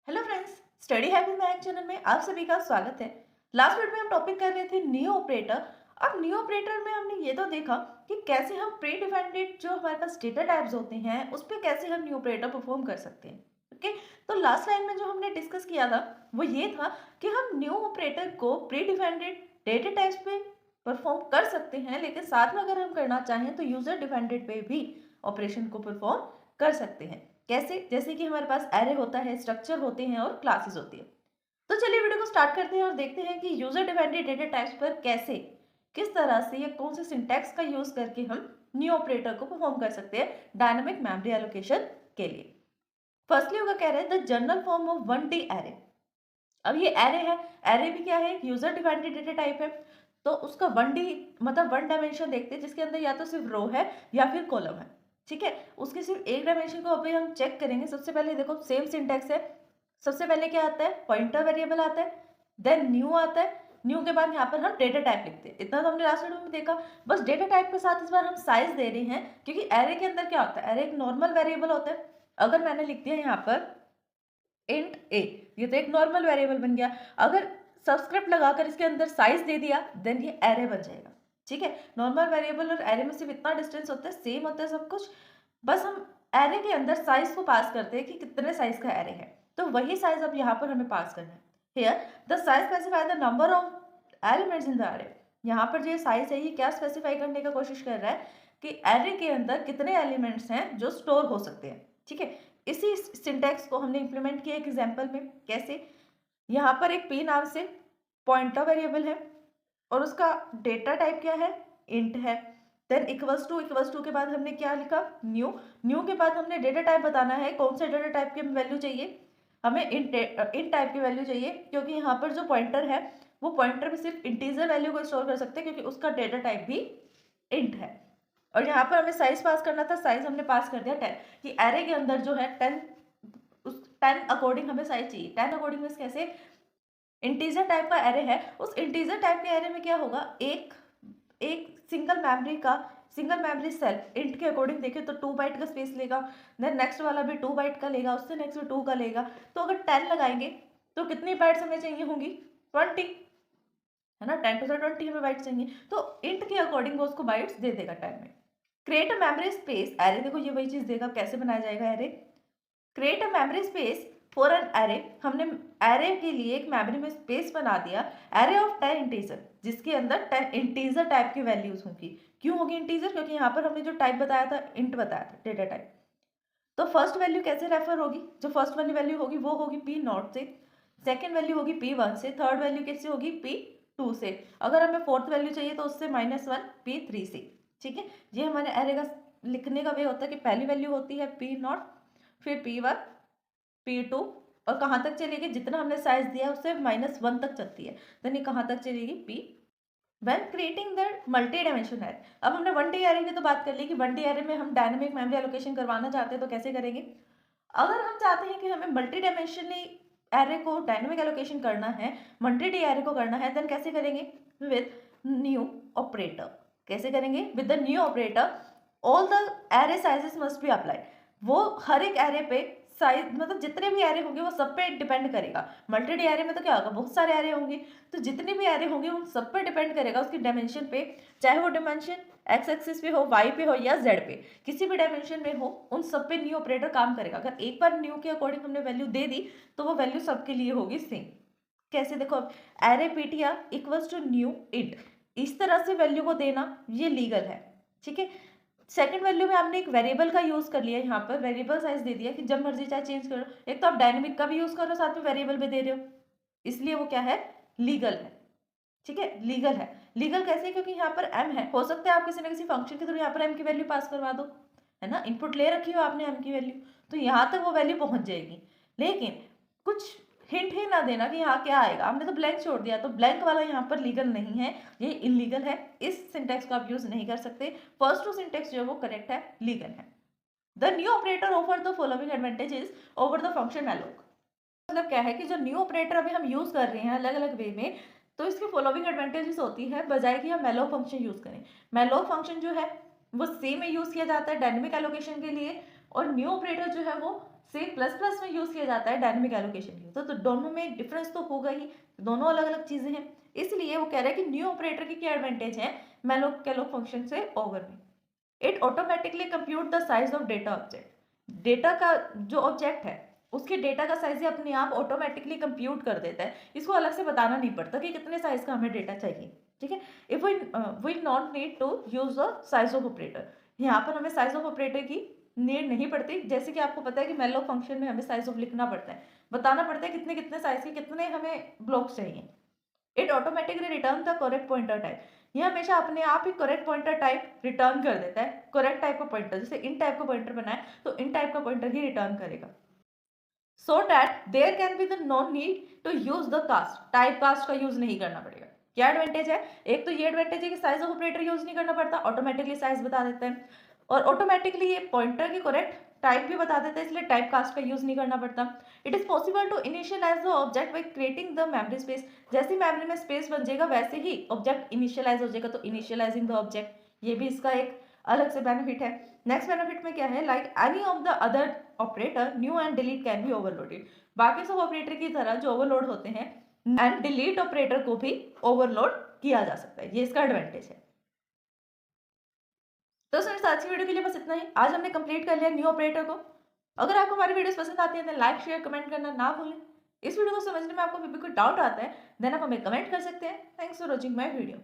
Hello friends, study habit math channel में आप सभी का स्वागत है। लास्ट वीडियो में हम टॉपिक कर रहे थे न्यू ऑपरेटर। अब न्यू ऑपरेटर में हमने ये तो देखा कि कैसे हम प्री डिफाइंड जो हमारे पास डेटा टाइप्स होते हैं उस पर कैसे हम न्यू ऑपरेटर परफॉर्म कर सकते हैं। ओके, तो लास्ट लाइन में जो हमने डिस्कस किया था वो ये था कि हम न्यू ऑपरेटर को प्री डिफाइंड डेटा टाइप्स पे परफॉर्म कर सकते हैं, लेकिन साथ में अगर हम करना चाहें तो यूजर डिफाइंड पे भी ऑपरेशन को परफॉर्म कर सकते हैं। कैसे? जैसे कि हमारे पास एरे होता है, स्ट्रक्चर होते हैं और क्लासेस होती है। तो चलिए वीडियो को स्टार्ट करते हैं और देखते हैं कि यूजर डिपेंडेंट डेटा टाइप्स पर कैसे, किस तरह से या कौन से सिंटैक्स का यूज करके हम न्यू ऑपरेटर को परफॉर्म कर सकते हैं डायनामिक मेमोरी एलोकेशन के लिए। फर्स्टली होगा कह रहे हैं the general form of 1D array. अब ये एरे है, एरे भी क्या है? यूजर डिपेंडेंट डेटा टाइप है। तो उसका 1D मतलब वन डायमेंशन देखते हैं जिसके अंदर या तो सिर्फ रो है या फिर कॉलम है। ठीक है, उसके सिर्फ एक डायमेंशन को अभी हम चेक करेंगे। सबसे पहले देखो सेम सिंटैक्स है। सबसे पहले क्या आता है? पॉइंटर वेरिएबल आता है, देन न्यू आता है। न्यू के बाद यहाँ पर हम डेटा टाइप लिखते हैं। इतना तो हमने लास्ट वीडियो में देखा। बस डेटा टाइप के साथ इस बार हम साइज दे रहे हैं, क्योंकि एरे के अंदर क्या होता है? एरे एक नॉर्मल वेरिएबल होता है। अगर मैंने लिख दिया यहाँ पर इंट ए, ये तो एक नॉर्मल वेरिएबल बन गया। अगर सबस्क्रिप्ट लगाकर इसके अंदर साइज दे दिया देन ये एरे बन जाएगा। ठीक है, नॉर्मल वेरिएबल और एरे में सिर्फ इतना डिस्टेंस होता है, सेम होता है सब कुछ। बस हम एरे के अंदर साइज को पास करते हैं कि कितने साइज का एरे है, तो वही साइज अब यहाँ पर हमें पास करना है। Here the size specify the number of elements in the array. यहाँ पर जो साइज है ये क्या स्पेसिफाई करने का कोशिश कर रहा है कि एरे के अंदर कितने एलिमेंट्स हैं जो स्टोर हो सकते हैं। ठीक है, इसी सिंटैक्स को हमने इंप्लीमेंट किया एक एग्जाम्पल में। कैसे? यहाँ पर एक पी नाम से पॉइंटर वेरिएबल है और उसका डेटा टाइप क्या है? इंट है। देन इक्वल्स टू के बाद हमने क्या लिखा? न्यू। न्यू के बाद हमने डेटा टाइप बताना है, कौन से डेटा टाइप की वैल्यू चाहिए हमें? इंट टाइप की वैल्यू चाहिए, क्योंकि यहाँ पर जो पॉइंटर है वो पॉइंटर में सिर्फ इंटीजर वैल्यू को स्टोर कर सकते हैं, क्योंकि उसका डेटा टाइप भी इंट है। और यहाँ पर हमें साइज पास करना था, साइज हमने पास कर दिया 10। कि एरे के अंदर जो है 10, उस 10 अकॉर्डिंग हमें साइज चाहिए। 10 अकॉर्डिंग मीन्स कैसे? इंटीजर टाइप का एरे है, उस इंटीजर टाइप के एरे में क्या होगा? एक एक सिंगल मेमोरी सेल इंट के अकॉर्डिंग देखें तो 2 बाइट का स्पेस लेगा। देन नेक्स्ट वाला भी 2 बाइट का लेगा, उससे नेक्स्ट भी 2 का लेगा। तो अगर 10 लगाएंगे तो कितनी बाइट्स हमें चाहिए होंगी? 20, है ना? 10 टू द 20 हमें बाइट्स चाहिए, तो इंट के अकॉर्डिंग वो उसको बाइट्स दे देगा 10 में। Create a memory space array, देखो ये वही चीज देगा। कैसे बनाया जाएगा array? Create a memory space for an array. हमने एरे के लिए एक मेमोरी में स्पेस बना दिया, एरे ऑफ 10 इंटीजर, जिसके अंदर 10 इंटीजर टाइप की वैल्यूज होंगी। क्यों होगी इंटीजर? क्योंकि यहाँ पर हमने जो टाइप बताया था इंट बताया था, डेटा टाइप। तो फर्स्ट वैल्यू कैसे रेफर होगी? जो फर्स्ट वाली वैल्यू होगी वो होगी पी नॉट से, सेकेंड वैल्यू होगी पी वन से, थर्ड वैल्यू कैसे होगी? पी टू से। अगर हमें फोर्थ वैल्यू चाहिए तो उससे -1 पी थ्री से। ठीक है, ये हमारे एरे का लिखने का वे होता है कि पहली वैल्यू होती है पी नॉट, फिर पी वन, पी टू, और कहाँ तक चलेगी? जितना हमने साइज दिया उससे -1 तक चलती है। देन ये कहाँ तक चलेगी? P. When creating the multi dimension array. अब हमने 1D एरे की तो बात कर ली कि 1D एरे में हम डायनामिक मेमोरी एलोकेशन करवाना चाहते हैं तो कैसे करेंगे। अगर हम चाहते हैं कि हमें मल्टी डायमेंशनली एरे को डायनामिक एलोकेशन करना है, मल्टी डी एरे को करना है, देन कैसे करेंगे? With new operator. कैसे करेंगे? With the new operator all the array sizes must be applied. वो हर एक एरे पे साइज मतलब जितने भी एरे होंगे वो सब पे डिपेंड करेगा। मल्टी डी एरे में तो क्या होगा? बहुत सारे एरे होंगे, तो जितने भी एरे होंगे उन सब पे डिपेंड करेगा उसकी डायमेंशन पे। चाहे वो डायमेंशन एक्स एक्सिस पे हो, वाई पे हो या जेड पे, किसी भी डायमेंशन में हो, उन सब पे न्यू ऑपरेटर काम करेगा। अगर एक बार न्यू के अकॉर्डिंग हमने वैल्यू दे दी तो वो वैल्यू सबके लिए होगी सेम। कैसे? देखो अब array PTR equals to new int, इस तरह से वैल्यू को देना ये लीगल है। ठीक है, सेकंड वैल्यू में आपने एक वेरिएबल का यूज कर लिया, यहाँ पर वेरिएबल साइज दे दिया कि जब मर्जी चाहे चेंज करो। एक तो आप डायनेमिक का भी यूज कर रहे हो, साथ में वेरिएबल भी दे रहे हो, इसलिए वो क्या है? लीगल है। ठीक है, लीगल है। लीगल कैसे? क्योंकि यहाँ पर m है, हो सकता है आप किसी न किसी फंक्शन के थ्रू यहाँ पर m की वैल्यू पास करवा दो, है ना? इनपुट ले रखी हो आपने m की वैल्यू, तो यहाँ तक वो वैल्यू पहुंच जाएगी। लेकिन कुछ हिंट ही ना देना कि यहाँ क्या आएगा, हमने तो ब्लैंक छोड़ दिया, तो ब्लैंक वाला यहाँ पर लीगल नहीं है, ये इलीगल है। इस सिंटेक्स को आप यूज नहीं कर सकते। फर्स्ट टू सिंटेक्स जो है वो करेक्ट है, लीगल है। The new operator offer the following advantages over the function alloc. मतलब क्या है कि जो न्यू ऑपरेटर अभी हम यूज कर रहे हैं अलग अलग वे में, तो इसकी फॉलोइंग एडवांटेजेस होती है, बजाय कि हम मैलोक फंक्शन यूज करें। मैलोक फंक्शन जो है वो सेम में यूज किया जाता है डायनेमिक एलोकेशन के लिए, और न्यू ऑपरेटर जो है वो सेम प्लस प्लस में यूज किया जाता है डायनेमिक एलोकेशन की। तो दोनों में डिफरेंस तो होगा ही, दोनों अलग अलग चीजें हैं। इसलिए वो कह रहा है कि न्यू ऑपरेटर की क्या एडवांटेज है मैलोक कैलोक फंक्शन से ओवर में। It automatically compute the size of data object. Data का जो ऑब्जेक्ट है उसके डेटा का साइज ही अपने आप ऑटोमेटिकली कंप्यूट कर देता है, इसको अलग से बताना नहीं पड़ता कि कितने साइज का हमें डेटा चाहिए। ठीक है, if we not need to use the size of operator. यहाँ पर हमें साइज ऑफ ऑपरेटर की नीड नहीं पड़ती, जैसे कि आपको पता है कि मैलोक फंक्शन में हमें साइज ऑफ लिखना पड़ता है, बताना पड़ता है कितने कितने साइज के कितने हमें ब्लॉक्स चाहिए। It automatically return the correct pointer type. ये हमेशा अपने आप ही करेक्ट पॉइंटर टाइप रिटर्न कर देता है, करेक्ट टाइप का पॉइंटर। जैसे इन टाइप का पॉइंटर बनाए तो इन टाइप का पॉइंटर ही रिटर्न करेगा। So that there can be the no need to use the cast, type cast का यूज नहीं करना पड़ेगा। क्या एडवांटेज है? एक तो ये एडवांटेज है कि साइज ऑफ ऑपरेटर यूज नहीं करना पड़ता, ऑटोमेटिकली साइज बता देता है, और ऑटोमेटिकली ये पॉइंटर की करेक्ट टाइप भी बता देता है, इसलिए टाइप कास्ट का यूज नहीं करना पड़ता। It is possible to initialize the object by creating the memory space. जैसे मेमोरी में स्पेस बन जाएगा वैसे ही ऑब्जेक्ट इनिशियलाइज हो जाएगा, तो इनिशियलाइजिंग द ऑब्जेक्ट, ये भी इसका एक अलग से बेनिफिट है। नेक्स्ट बेनिफिट में क्या है, like any of the other operator new and delete can be overloaded. बाकी सब ऑपरेटर की तरह जो ओवरलोड होते हैं एंड डिलीट ऑपरेटर को भी ओवरलोड किया जा सकता है, ये इसका एडवांटेज है। तो फ्रेंड्स आज की वीडियो के लिए बस इतना ही। आज हमने कंप्लीट कर लिया न्यू ऑपरेटर को। अगर आपको हमारी वीडियोस पसंद आती है तो लाइक शेयर कमेंट करना ना भूलें। इस वीडियो को समझने में आपको भी कोई डाउट आता है देन आप हमें कमेंट कर सकते हैं। Thanks for watching my video.